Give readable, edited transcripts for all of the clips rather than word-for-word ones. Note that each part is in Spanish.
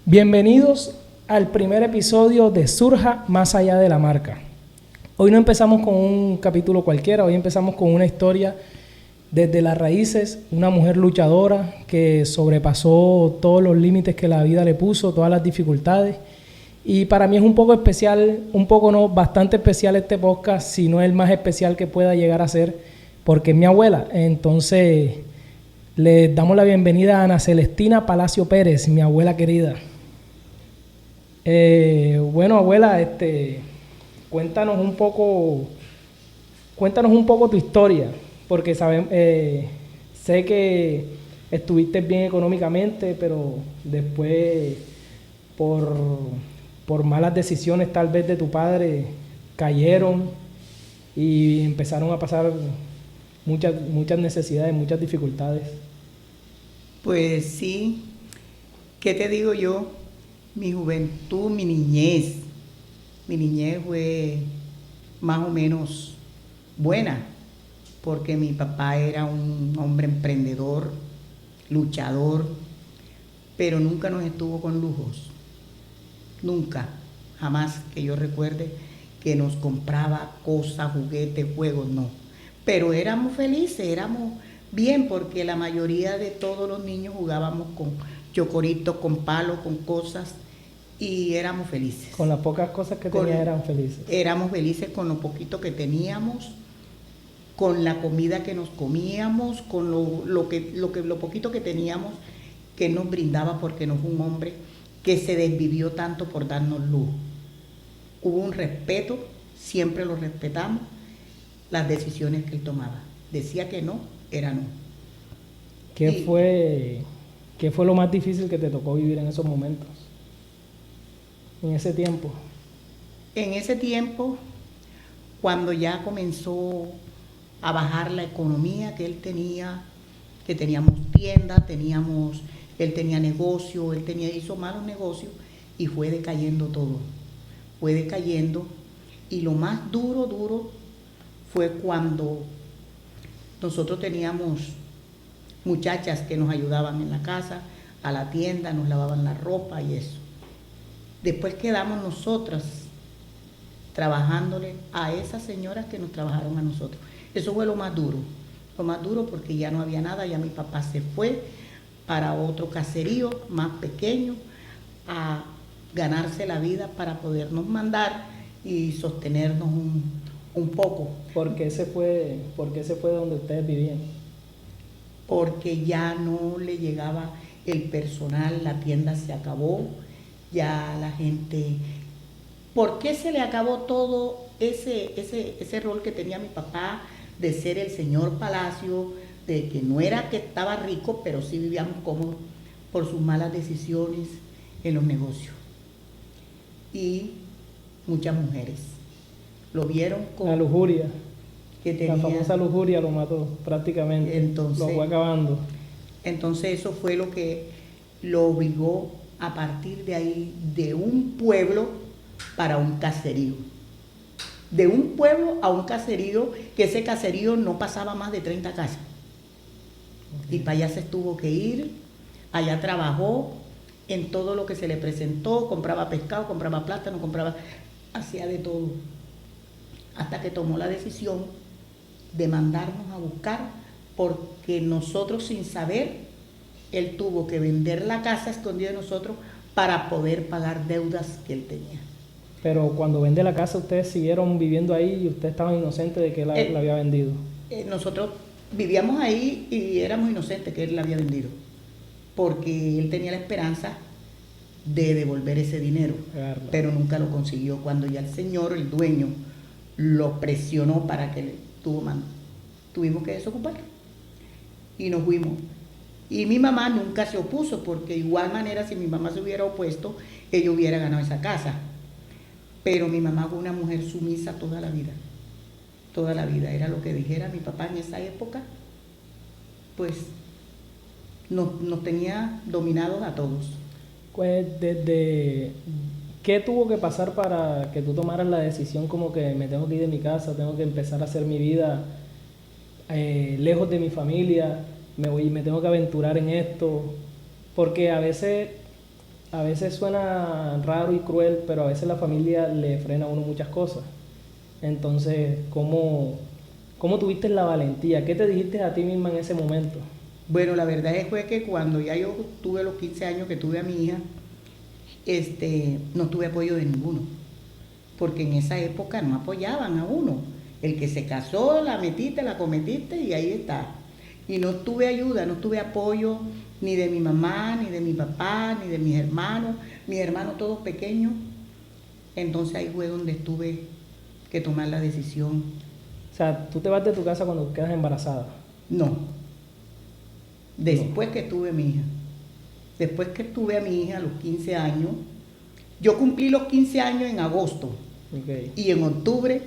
Bienvenidos al primer episodio de Surja Más Allá de la Marca. Hoy no empezamos con un capítulo cualquiera, hoy empezamos con una historia desde las raíces, una mujer luchadora que sobrepasó todos los límites que la vida le puso, todas las dificultades. Y para mí es un poco especial, bastante especial este podcast, si no es el más especial que pueda llegar a ser, porque es mi abuela. Entonces, le damos la bienvenida a Ana Celestina Palacio Pérez, mi abuela querida. Bueno, abuela, cuéntanos un poco tu historia, porque sé que estuviste bien económicamente, pero después por malas decisiones tal vez de tu padre cayeron y empezaron a pasar muchas necesidades, muchas dificultades. Pues sí, ¿qué te digo yo? Mi juventud, mi niñez fue más o menos buena, porque mi papá era un hombre emprendedor, luchador, pero nunca nos estuvo con lujos, nunca, jamás que yo recuerde que nos compraba cosas, juguetes, juegos, no. Pero éramos felices, éramos bien, porque la mayoría de todos los niños jugábamos con chocoritos, con palos, con cosas, y éramos felices. Con las pocas cosas que tenías eran felices. Éramos felices con lo poquito que teníamos, con la comida que nos comíamos, con lo poquito que teníamos que nos brindaba, porque no fue un hombre que se desvivió tanto por darnos lujo. Hubo un respeto, siempre lo respetamos, las decisiones que él tomaba. Decía que no, era no. ¿Qué fue lo más difícil que te tocó vivir en esos momentos? En ese tiempo. En ese tiempo, cuando ya comenzó a bajar la economía que él tenía, que teníamos tiendas, él tenía negocio, hizo malos negocios y fue decayendo todo. Fue decayendo, y lo más duro fue cuando nosotros teníamos muchachas que nos ayudaban en la casa, a la tienda, nos lavaban la ropa y eso. Después quedamos nosotras trabajándole a esas señoras que nos trabajaron a nosotros. Eso fue lo más duro porque ya no había nada, ya mi papá se fue para otro caserío más pequeño a ganarse la vida para podernos mandar y sostenernos un poco. ¿Por qué se fue donde ustedes vivían? Porque ya no le llegaba el personal, la tienda se acabó, ya la gente... ¿Por qué se le acabó todo ese rol que tenía mi papá de ser el señor Palacio, de que no era que estaba rico, pero sí vivíamos cómodos por sus malas decisiones en los negocios? Y muchas mujeres lo vieron con... La lujuria. Que tenía, la famosa lujuria lo mató prácticamente. Entonces, lo fue acabando. Entonces eso fue lo que lo obligó a partir de ahí, de un pueblo para un caserío. De un pueblo a un caserío, que ese caserío no pasaba más de 30 casas. Okay. Y para allá se tuvo que ir, allá trabajó en todo lo que se le presentó, compraba pescado, compraba plátano, hacía de todo. Hasta que tomó la decisión de mandarnos a buscar, porque nosotros, sin saber, él tuvo que vender la casa escondida de nosotros para poder pagar deudas que él tenía. Pero cuando vende la casa, ustedes siguieron viviendo ahí y ustedes estaban inocentes de que la había vendido. Nosotros vivíamos ahí y éramos inocentes que él la había vendido, porque él tenía la esperanza de devolver ese dinero, pero nunca lo consiguió. Cuando ya el señor, el dueño, lo presionó para que tuvimos que desocupar y nos fuimos. Y mi mamá nunca se opuso, porque de igual manera, si mi mamá se hubiera opuesto, ella hubiera ganado esa casa. Pero mi mamá fue una mujer sumisa toda la vida, era lo que dijera mi papá en esa época, pues nos tenía dominados a todos. Pues ¿qué tuvo que pasar para que tú tomaras la decisión como que me tengo que ir de mi casa, tengo que empezar a hacer mi vida lejos de mi familia, me tengo que aventurar en esto? Porque a veces a veces suena raro y cruel, pero a veces la familia le frena a uno muchas cosas. Entonces, ¿cómo tuviste la valentía? ¿Qué te dijiste a ti misma en ese momento? Bueno, la verdad fue que cuando ya yo tuve los 15 años que tuve a mi hija, no tuve apoyo de ninguno, porque en esa época no apoyaban a uno. El que se casó, la metiste, la cometiste y ahí está. Y no tuve ayuda, no tuve apoyo ni de mi mamá, ni de mi papá, ni de mis hermanos todos pequeños. Entonces ahí fue donde tuve que tomar la decisión. O sea, tú te vas de tu casa cuando quedas embarazada. No, después que tuve a mi hija. Después que tuve a mi hija a los 15 años, yo cumplí los 15 años en agosto. Okay. Y en octubre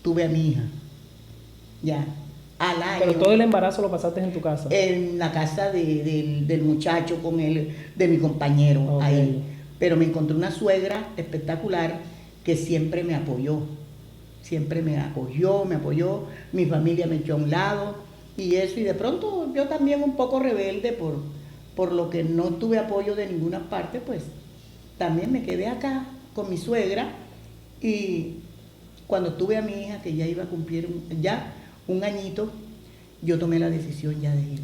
tuve a mi hija. Ya, al año. Pero todo el embarazo lo pasaste en tu casa. En la casa del muchacho con él, de mi compañero, Okay. ahí. Pero me encontré una suegra espectacular que siempre me apoyó. Siempre me apoyó, mi familia me echó a un lado y eso. Y de pronto yo también un poco rebelde por lo que no tuve apoyo de ninguna parte, pues también me quedé acá con mi suegra. Y cuando tuve a mi hija, que ya iba a cumplir ya un añito, yo tomé la decisión ya de ir,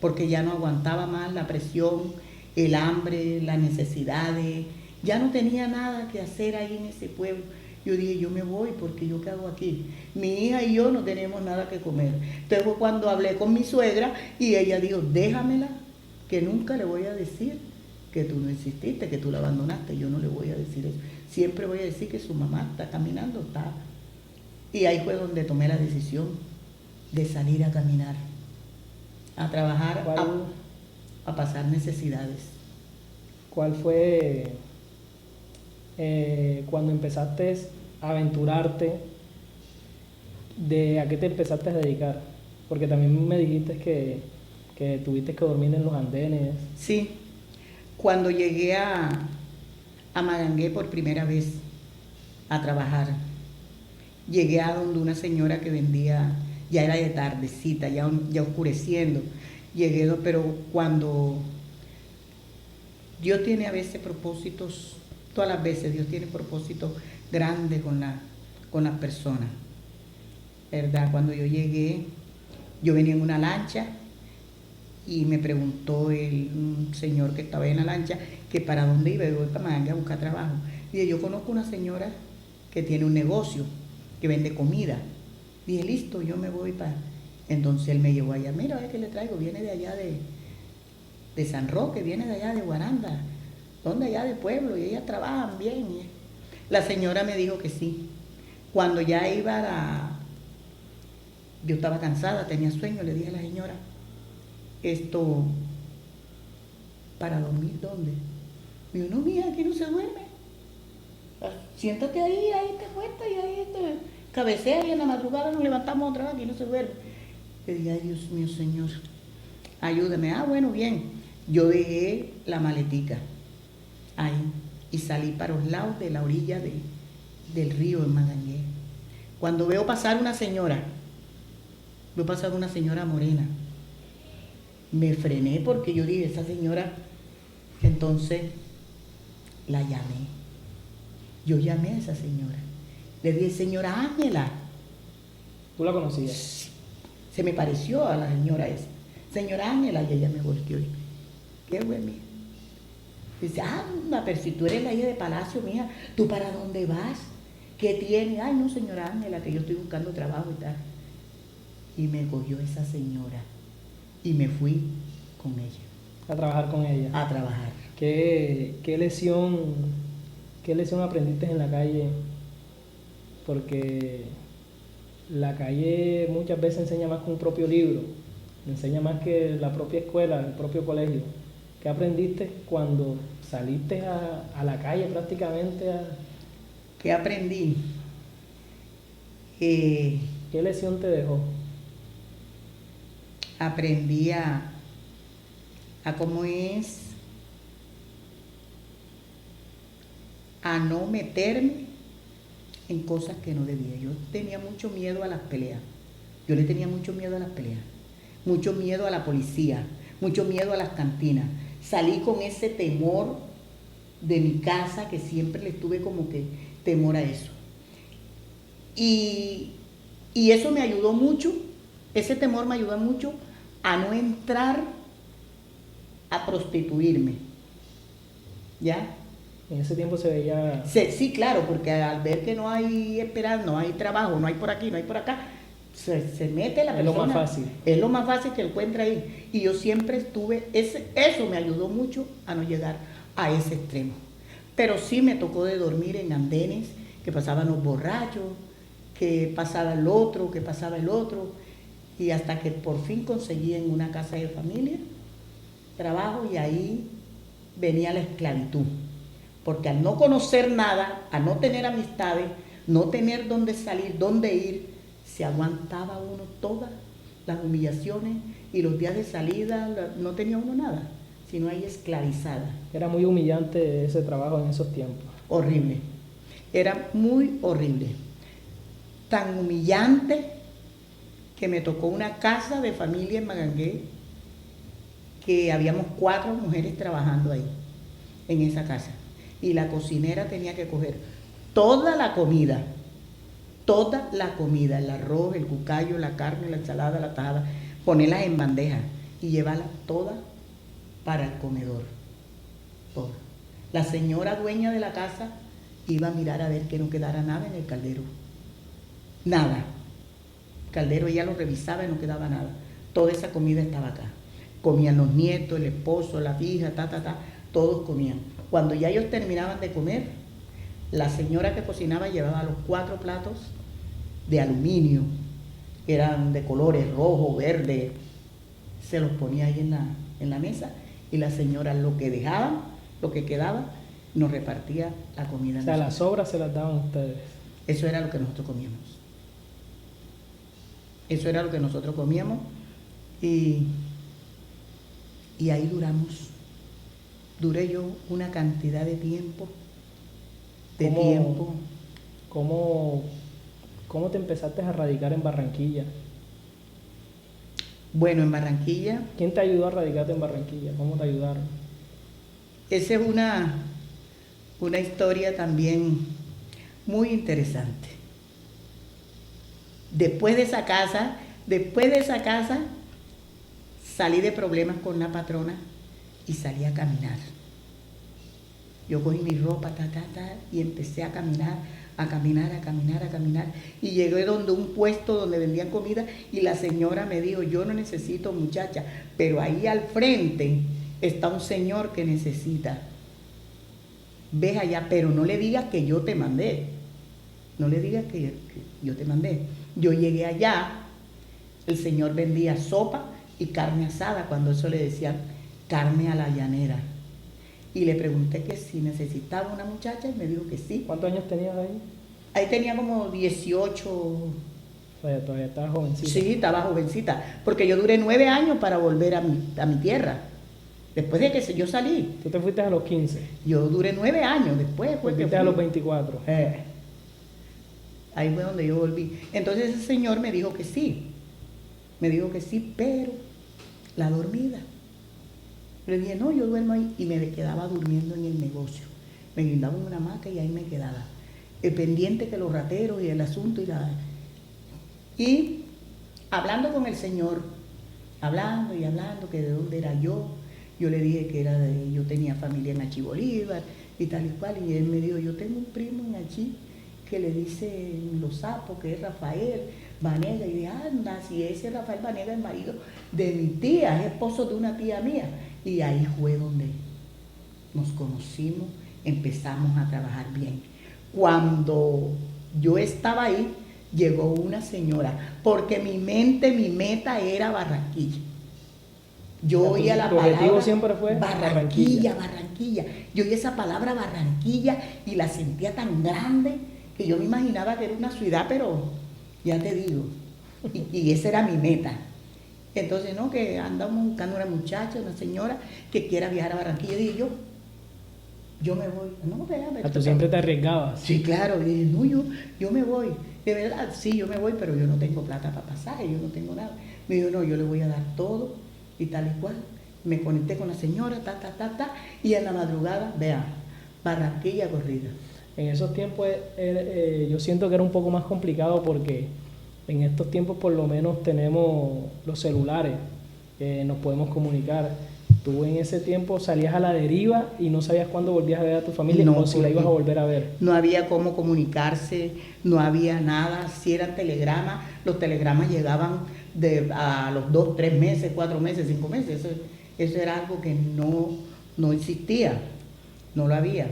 porque ya no aguantaba más la presión, el hambre, las necesidades, ya no tenía nada que hacer ahí en ese pueblo. Yo dije, yo me voy porque yo qué hago aquí. Mi hija y yo no tenemos nada que comer. Entonces fue cuando hablé con mi suegra y ella dijo, déjamela, que nunca le voy a decir que tú no exististe, que tú la abandonaste. Yo no le voy a decir eso. Siempre voy a decir que su mamá está caminando, está. Y ahí fue donde tomé la decisión de salir a caminar, a trabajar, a pasar necesidades. ¿Cuál fue cuando empezaste a aventurarte, a qué te empezaste a dedicar? Porque también me dijiste que tuviste que dormir en los andenes. Sí, cuando llegué a Magangué por primera vez a trabajar, llegué a donde una señora que vendía, ya era de tardecita, ya oscureciendo. Llegué, pero cuando Dios tiene a veces propósitos, todas las veces Dios tiene propósitos grandes con las personas, ¿verdad? Cuando yo llegué, yo venía en una lancha y me preguntó un señor que estaba en la lancha que para dónde iba. Yo voy para Magangué a buscar trabajo. Y yo conozco una señora que tiene un negocio, que vende comida. Dije, listo, yo me voy para... Entonces él me llevó allá, mira, ¿qué le traigo? Viene de allá de San Roque, viene de allá de Guaranda, donde allá de pueblo, y ellas trabajan bien. La señora me dijo que sí. Cuando ya iba yo estaba cansada, tenía sueño, le dije a la señora, ¿para dormir dónde? Me dijo, no, mija, aquí no se duerme. Siéntate ahí te acuestas y ahí te cabecea y en la madrugada nos levantamos otra vez, aquí no se duerme. Le dije, ay, Dios mío, Señor, ayúdame. Bueno, bien. Yo dejé la maletica ahí y salí para los lados de la orilla del río en Magangué. Cuando veo pasar una señora morena, me frené porque yo dije, esa señora, entonces la llamé. Yo llamé a esa señora. Le dije, señora Ángela. ¿Tú la conocías? Se me pareció a la señora esa. Señora Ángela, y ella me volteó. ¿Qué güey, mía? Dice, anda, pero si tú eres la hija de Palacio, mija, ¿tú para dónde vas? ¿Qué tienes? Ay, no, señora Ángela, que yo estoy buscando trabajo y tal. Y me cogió esa señora y me fui con ella. A trabajar con ella. A trabajar. ¿Qué lesión aprendiste en la calle? Porque la calle muchas veces enseña más que un propio libro, enseña más que la propia escuela, el propio colegio. ¿Qué aprendiste cuando saliste a la calle prácticamente? ¿Qué aprendí? ¿Qué lesión te dejó? Aprendí a cómo es a no meterme en cosas que no debía. Yo tenía mucho miedo a las peleas. Yo le tenía mucho miedo a las peleas, mucho miedo a la policía, mucho miedo a las cantinas. Salí con ese temor de mi casa, que siempre le tuve como que temor a eso. Y eso me ayudó mucho, ese temor me ayudó mucho a no entrar a prostituirme, ¿ya? En ese tiempo se veía... Sí, claro, porque al ver que no hay esperanza, no hay trabajo, no hay por aquí, no hay por acá, se mete la persona. Es lo más fácil. Es lo más fácil que encuentra ahí. Y yo siempre estuve, eso me ayudó mucho a no llegar a ese extremo. Pero sí me tocó de dormir en andenes, que pasaban los borrachos, que pasaba el otro, que pasaba el otro, y hasta que por fin conseguí en una casa de familia trabajo, y ahí venía la esclavitud. Porque al no conocer nada, al no tener amistades, no tener dónde salir, dónde ir, se aguantaba uno todas las humillaciones, y los días de salida no tenía uno nada, sino ahí esclavizada. Era muy humillante ese trabajo en esos tiempos. Horrible, era muy horrible. Tan humillante que me tocó una casa de familia en Magangué, que habíamos 4 mujeres trabajando ahí, en esa casa. Y la cocinera tenía que coger toda la comida, el arroz, el cucayo, la carne, la ensalada, la tajada, ponerlas en bandeja y llevarlas todas para el comedor. Todas. La señora dueña de la casa iba a mirar a ver que no quedara nada en el caldero. Nada. El caldero ella lo revisaba y no quedaba nada. Toda esa comida estaba acá. Comían los nietos, el esposo, la hija, todos comían. Cuando ya ellos terminaban de comer, la señora que cocinaba llevaba los 4 platos de aluminio, que eran de colores rojo, verde, se los ponía ahí en la mesa, y la señora lo que dejaban, lo que quedaba, nos repartía la comida. O sea, las sobras se las daban ustedes. Eso era lo que nosotros comíamos. Eso era lo que nosotros comíamos, y ahí duré yo una cantidad de tiempo. ¿Cómo te empezaste a radicar en Barranquilla? Bueno, en Barranquilla... ¿Quién te ayudó a radicarte en Barranquilla? ¿Cómo te ayudaron? Esa es una historia también muy interesante. Después de esa casa, salí de problemas con una patrona y salí a caminar. Yo cogí mi ropa, y empecé a caminar. Y llegué donde un puesto donde vendían comida, y la señora me dijo: yo no necesito muchacha, pero ahí al frente está un señor que necesita. Ves allá, pero no le digas que yo te mandé. No le digas que yo te mandé. Yo llegué allá, el señor vendía sopa y carne asada, cuando eso le decían carne a la llanera. Y le pregunté que si necesitaba una muchacha, y me dijo que sí. ¿Cuántos años tenías ahí? Ahí tenía como 18. O sea, todavía estabas jovencita. Sí, estaba jovencita, porque yo duré 9 años para volver a mi tierra. Después de que yo salí. ¿Tú te fuiste a los 15? Yo duré 9 años después. Fuiste a los 24. Ahí fue donde yo volví. Entonces ese señor me dijo que sí. Pero la dormida. Le dije: no, yo duermo ahí. Y me quedaba durmiendo en el negocio. Me guindaba en una hamaca y ahí me quedaba. Pendiente que los rateros y el asunto y hablando con el señor, hablando, que de dónde era yo. Yo le dije que yo tenía familia en Achí Bolívar y tal y cual. Y él me dijo: yo tengo un primo en Achí que le dice Los Sapos, que es Rafael Vanega. Y dije: anda, si ese Rafael Vanega es marido de mi tía, es esposo de una tía mía. Y ahí fue donde nos conocimos, empezamos a trabajar bien. Cuando yo estaba ahí, llegó una señora, porque mi meta era Barranquilla. Yo oía la palabra. ¿Tu objetivo siempre fue Barranquilla? Yo oía esa palabra Barranquilla y la sentía tan grande que yo me imaginaba que era una ciudad, pero ya te digo, y esa era mi meta. Entonces, no, que andamos buscando una muchacha, una señora que quiera viajar a Barranquilla. Y dije: yo me voy. No, véame. ¿Tú siempre te arriesgabas? Sí, claro. Y dije: no, yo me voy. De verdad, sí, yo me voy, pero yo no tengo plata para pasaje, yo no tengo nada. Me dijo: no, yo le voy a dar todo y tal y cual. Me conecté con la señora, y en la madrugada, vea, Barranquilla corrida. En esos tiempos yo siento que era un poco más complicado porque en estos tiempos por lo menos tenemos los celulares, nos podemos comunicar. Tú en ese tiempo salías a la deriva y no sabías cuándo volvías a ver a tu familia No, o si la ibas a porque volver a ver. no había cómo comunicarse, no había nada. Si eran telegramas, los telegramas llegaban a los 2, 3 meses, 4 meses, 5 meses. Eso era algo que no existía, no lo había.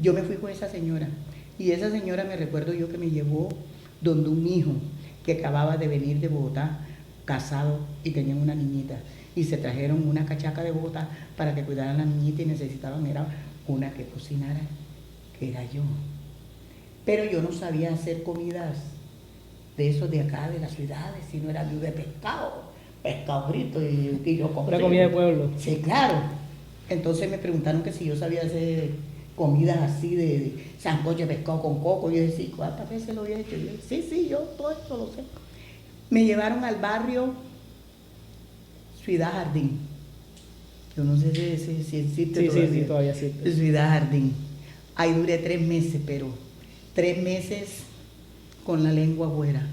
Yo me fui con esa señora y esa señora me recuerdo yo que me llevó donde un hijo que acababa de venir de Bogotá, casado y tenían una niñita. Y se trajeron una cachaca de Bogotá para que cuidaran a la niñita y necesitaban era una que cocinara, que era yo. Pero yo no sabía hacer comidas de esos de acá, de las ciudades, sino era de pescado frito y lo compré. Una comida de pueblo. Sí, claro. Entonces me preguntaron que si yo sabía hacer comidas así de sancocho de pescado con coco. Y yo decía, ¿cuántas veces lo había hecho? Y yo, sí, yo todo esto lo sé. Me llevaron al barrio Ciudad Jardín. Yo no sé si existe todavía. Sí, todavía existe. Ciudad Jardín. Ahí duré 3 meses, pero 3 meses con la lengua afuera.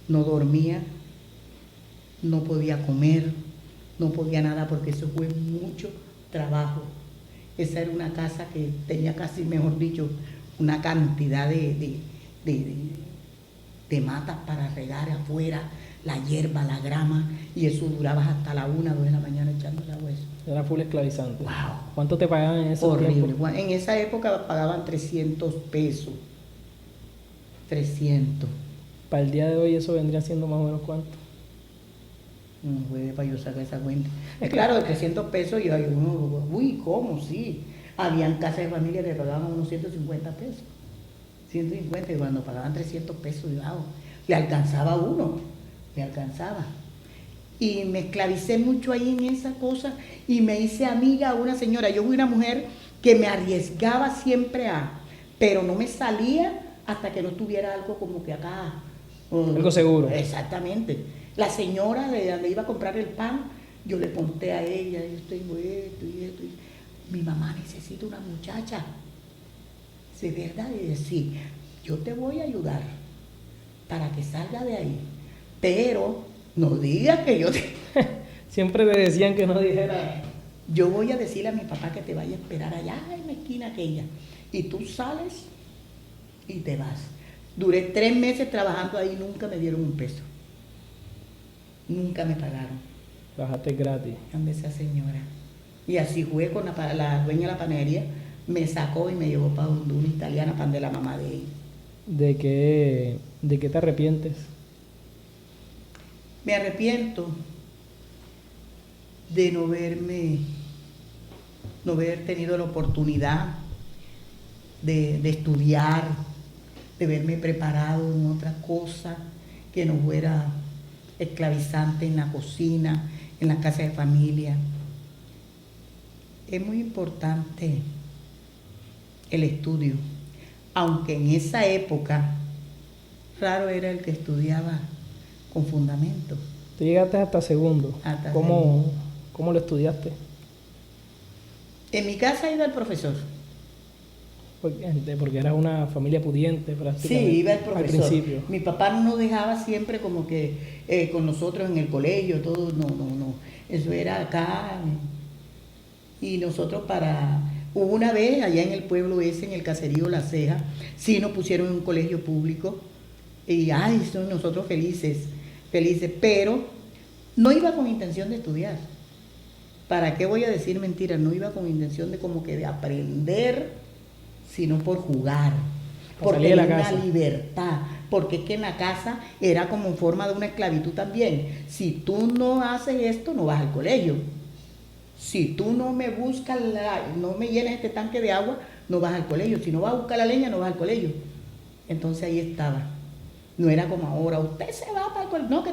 No dormía, no podía comer, no podía nada porque eso fue mucho trabajo. Esa era una casa que tenía casi, mejor dicho, una cantidad de matas para regar afuera, la hierba, la grama, y eso duraba hasta la 1, 2 de la mañana echando el agua. Era full esclavizante. Wow. ¿Cuánto te pagaban en esos Horrible. tiempos? En esa época pagaban 300 pesos. 300. Para el día de hoy eso vendría siendo más o menos cuánto. No fue para yo sacar esa cuenta. Claro, de 300 pesos y hay uno, uy, ¿cómo? Sí. Habían casas de familia que pagaban unos 150 pesos. 150, y cuando pagaban 300 pesos, le alcanzaba a uno, le alcanzaba. Y me esclavicé mucho ahí en esa cosa y me hice amiga a una señora. Yo fui una mujer que me arriesgaba siempre pero no me salía hasta que no tuviera algo como que acá. Algo seguro. Exactamente. La señora de donde iba a comprar el pan, yo le conté a ella, yo tengo esto y esto. Mi mamá necesita una muchacha. ¿Es verdad? Y decía, sí, yo te voy a ayudar para que salga de ahí, pero no digas que yo te... Siempre te decían que no dijera. Yo voy a decirle a mi papá que te vaya a esperar allá en la esquina aquella, y tú sales y te vas. Duré 3 meses trabajando ahí, nunca me dieron un peso. Nunca me pagaron. Bajaste gratis. Ande esa señora. Y así fue con la dueña de la panadería, me sacó y me llevó para donde una italiana, para donde la mamá de ella. ¿De qué te arrepientes? Me arrepiento de no haber tenido la oportunidad de estudiar, de haberme preparado en otra cosa que no fuera esclavizante en la cocina, en la casa de familia. Es muy importante el estudio, aunque en esa época raro era el que estudiaba con fundamento. Tú llegaste hasta segundo. ¿Cómo lo estudiaste? En mi casa iba el profesor. Porque eras una familia pudiente prácticamente. Sí, iba el profesor. Al principio. Mi papá no nos dejaba siempre como que con nosotros en el colegio, todo, no. Eso era acá. Y nosotros hubo una vez allá en el pueblo ese, en el caserío La Ceja, sí nos pusieron en un colegio público. Y son nosotros felices, pero no iba con intención de estudiar. ¿Para qué voy a decir mentiras? No iba con intención de como que de aprender, sino por jugar, porque era una libertad, porque es que en la casa era como en forma de una esclavitud también. Si tú no haces esto, no vas al colegio. Si tú no me buscas, no me llenas este tanque de agua, no vas al colegio. Si no vas a buscar la leña, no vas al colegio. Entonces ahí estaba. No era como ahora, usted se va para el colegio. No,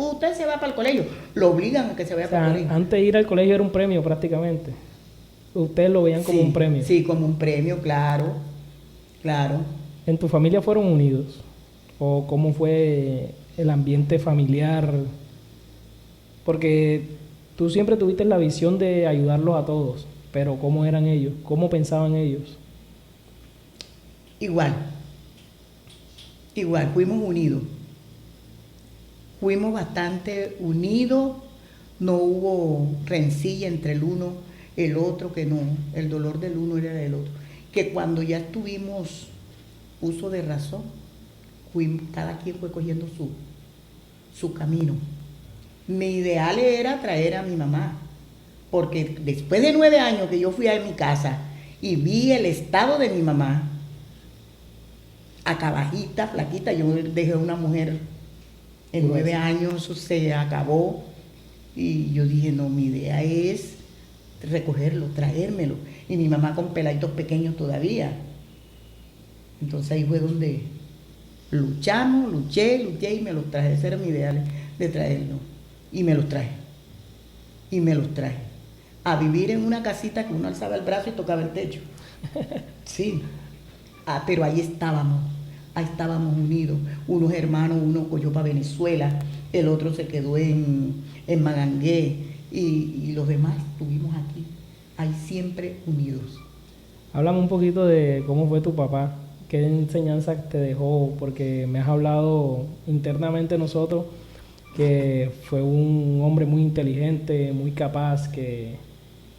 usted se va para el colegio. Lo obligan a que se vaya para el colegio. Antes de ir al colegio era un premio prácticamente. Ustedes lo veían como un premio. Sí, como un premio, claro. ¿En tu familia fueron unidos? ¿O cómo fue el ambiente familiar? Porque tú siempre tuviste la visión de ayudarlos a todos, pero ¿cómo eran ellos? ¿Cómo pensaban ellos? igual, igual, fuimos unidos. Fuimos bastante unidos, no hubo rencilla entre el uno, el otro, que no, el dolor del uno era del otro. Que cuando ya tuvimos uso de razón, cada quien fue cogiendo su camino. Mi ideal era traer a mi mamá, porque después de 9 años que yo fui a mi casa y vi el estado de mi mamá, acabajita, flaquita, yo dejé una mujer en 9 años, eso se acabó, y yo dije, no, mi idea es recogerlo, traérmelo, y mi mamá con peladitos pequeños todavía. Entonces ahí fue donde luché y me los traje. Ese era mi ideal, de traerlo, y me los traje, a vivir en una casita que uno alzaba el brazo y tocaba el techo. Sí, pero ahí estábamos unidos, unos hermanos, uno cogió para Venezuela, el otro se quedó en Magangué, y los demás estuvimos aquí, ahí siempre unidos. Háblame un poquito de cómo fue tu papá, qué enseñanza te dejó, porque me has hablado internamente nosotros que fue un hombre muy inteligente, muy capaz, que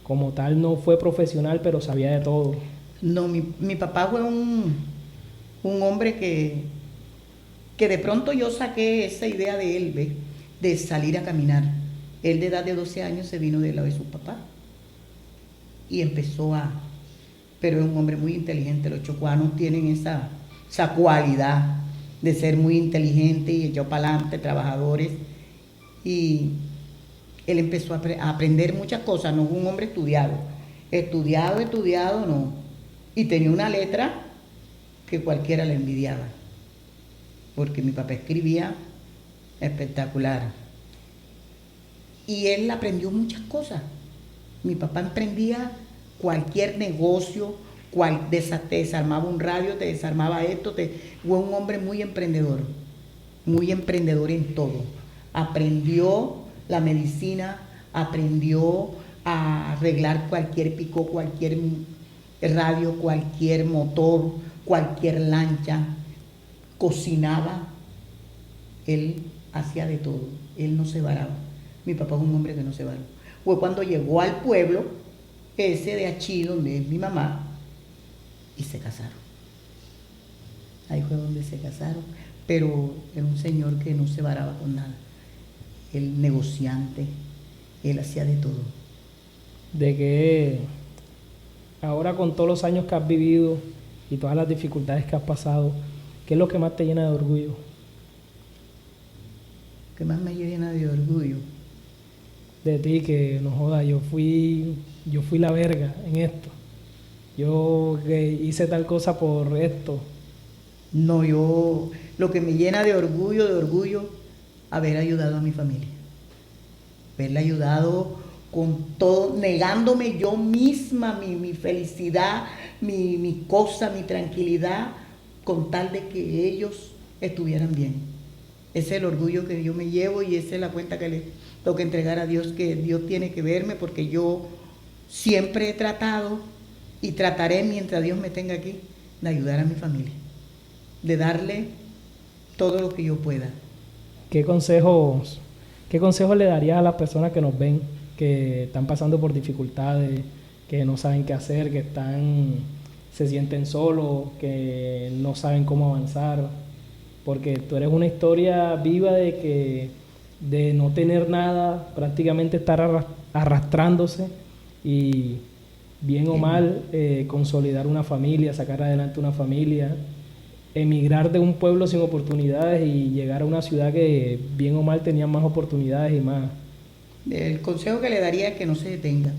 como tal no fue profesional, pero sabía de todo. No, mi papá fue un hombre que de pronto yo saqué esa idea de él, ¿ves? De salir a caminar. Él de edad de 12 años se vino del lado de su papá y pero es un hombre muy inteligente. Los chocuanos tienen esa cualidad de ser muy inteligentes y echados para adelante, trabajadores. Y él empezó a aprender muchas cosas, no fue un hombre estudiado, no. Y tenía una letra que cualquiera le envidiaba, porque mi papá escribía espectacular. Y él aprendió muchas cosas. Mi papá emprendía cualquier negocio, te desarmaba un radio, te desarmaba esto, fue un hombre muy emprendedor en todo. Aprendió la medicina, aprendió a arreglar cualquier picó, cualquier radio, cualquier motor, cualquier lancha, cocinaba, él hacía de todo, él no se varaba. Mi papá es un hombre que no se varaba. Fue cuando llegó al pueblo, ese de Achí, donde es mi mamá, y se casaron. Ahí fue donde se casaron, pero era un señor que no se varaba con nada. El negociante, él hacía de todo. De que ahora con todos los años que has vivido y todas las dificultades que has pasado, ¿qué es lo que más te llena de orgullo? ¿Qué más me llena de orgullo? De ti, que no joda, yo fui la verga en esto. Yo que hice tal cosa por esto. No, lo que me llena de orgullo, haber ayudado a mi familia. Haberla ayudado con todo, negándome yo misma mi felicidad, mi cosa, mi tranquilidad, con tal de que ellos estuvieran bien. Ese es el orgullo que yo me llevo y esa es la cuenta que le tengo que entregar a Dios, que Dios tiene que verme, porque yo siempre he tratado y trataré mientras Dios me tenga aquí de ayudar a mi familia, de darle todo lo que yo pueda. ¿Qué consejos le darías a las personas que nos ven, que están pasando por dificultades, que no saben qué hacer, que se sienten solos, que no saben cómo avanzar? Porque tú eres una historia viva de no tener nada, prácticamente estar arrastrándose y bien o mal consolidar una familia, sacar adelante una familia, emigrar de un pueblo sin oportunidades y llegar a una ciudad que bien o mal tenía más oportunidades y más. El consejo que le daría es que no se detenga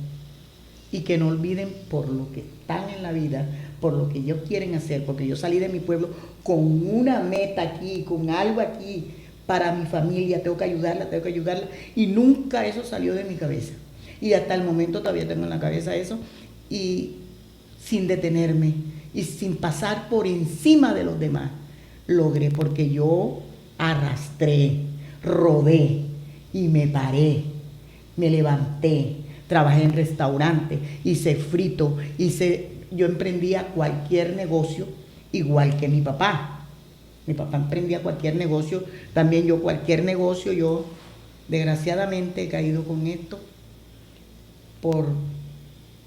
y que no olviden por lo que están en la vida, por lo que ellos quieren hacer, porque yo salí de mi pueblo con una meta aquí, con algo aquí para mi familia, tengo que ayudarla, y nunca eso salió de mi cabeza. Y hasta el momento todavía tengo en la cabeza eso, y sin detenerme y sin pasar por encima de los demás, logré, porque yo arrastré, rodé y me paré, me levanté, trabajé en restaurantes, hice frito, yo emprendía cualquier negocio igual que mi papá. Mi papá emprendía cualquier negocio, también yo cualquier negocio, yo desgraciadamente he caído con esto por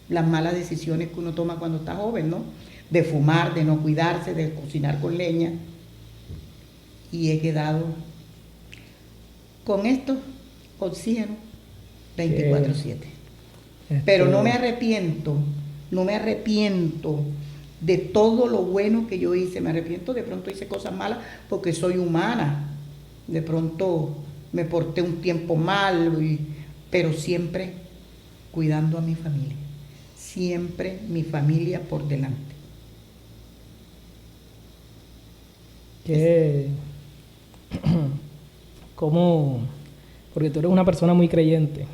las malas decisiones que uno toma cuando está joven, ¿no? De fumar, de no cuidarse, de cocinar con leña. Y he quedado con esto, oxígeno, 24/7. Pero no me arrepiento de todo lo bueno que yo hice. Me arrepiento, de pronto hice cosas malas porque soy humana. De pronto me porté un tiempo mal, pero siempre cuidando a mi familia. Siempre mi familia por delante. ¿Cómo? Porque tú eres una persona muy creyente,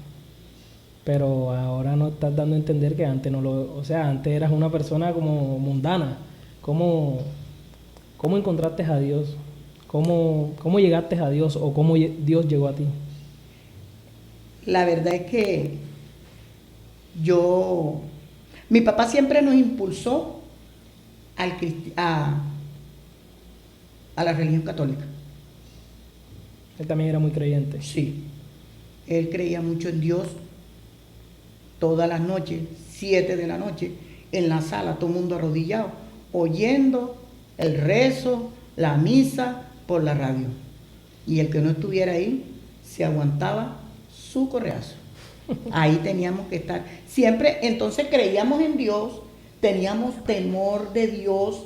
pero ahora no estás dando a entender que antes no lo... O sea, antes eras una persona como mundana. ¿Cómo encontraste a Dios? ¿Cómo llegaste a Dios o cómo Dios llegó a ti? La verdad es que mi papá siempre nos impulsó a la religión católica. Él también era muy creyente. Sí, él creía mucho en Dios. Todas las noches, 7 de la noche, en la sala, todo el mundo arrodillado, oyendo el rezo, la misa por la radio. Y el que no estuviera ahí, se aguantaba su correazo. Ahí teníamos que estar. Siempre, entonces creíamos en Dios, teníamos temor de Dios.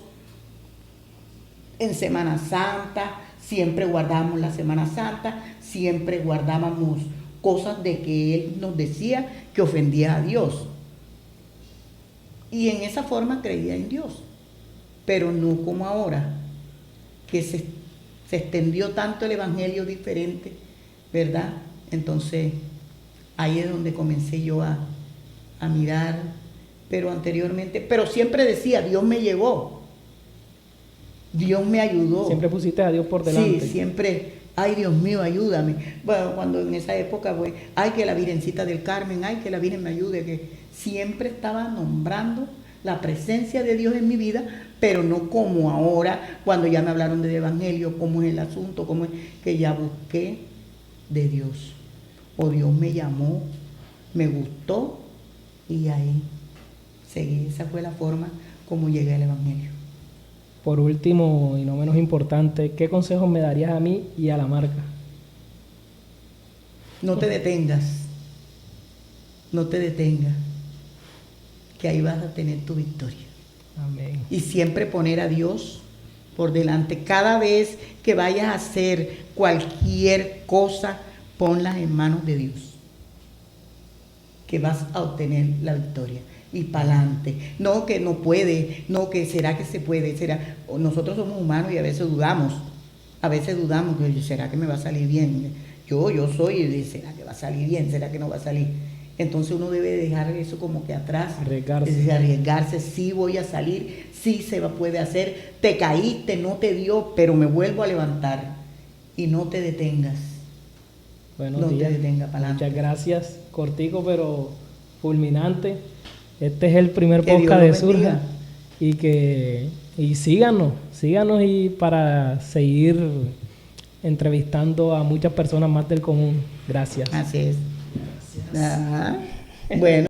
En Semana Santa, siempre guardábamos la Semana Santa, siempre guardábamos cosas de que Él nos decía que ofendía a Dios. Y en esa forma creía en Dios. Pero no como ahora, que se extendió tanto el evangelio diferente, ¿verdad? Entonces, ahí es donde comencé yo a mirar, pero anteriormente, pero siempre decía, Dios me llevó, Dios me ayudó. Siempre pusiste a Dios por delante. Sí, siempre, ay Dios mío, ayúdame. Bueno, cuando en esa época, pues, ay que la Virgencita del Carmen, ay que la Virgen me ayude, que siempre estaba nombrando la presencia de Dios en mi vida, pero no como ahora, cuando ya me hablaron del Evangelio, cómo es el asunto, cómo es que ya busqué de Dios. O Dios me llamó, me gustó y ahí seguí. Esa fue la forma como llegué al Evangelio. Por último, y no menos importante, ¿qué consejos me darías a mí y a la marca? No te detengas, no te detengas, que ahí vas a tener tu victoria. Amén. Y siempre poner a Dios por delante. Cada vez que vayas a hacer cualquier cosa, ponlas en manos de Dios, que vas a obtener la victoria. Y para adelante. No que no puede, no que será que se puede, será. Nosotros somos humanos y a veces dudamos. A veces dudamos, ¿será que me va a salir bien? Yo soy, ¿será que va a salir bien? ¿Será que no va a salir? Entonces uno debe dejar eso como que atrás. Arriesgarse, sí voy a salir, sí se puede hacer. Te caíste, no te dio, pero me vuelvo a levantar. Y no te detengas. Buenos días. Te detengas para adelante. Muchas gracias. Cortico, pero fulminante. Este es el primer podcast de Surja. Y síganos y para seguir entrevistando a muchas personas más del común. Gracias. Así es. Bueno.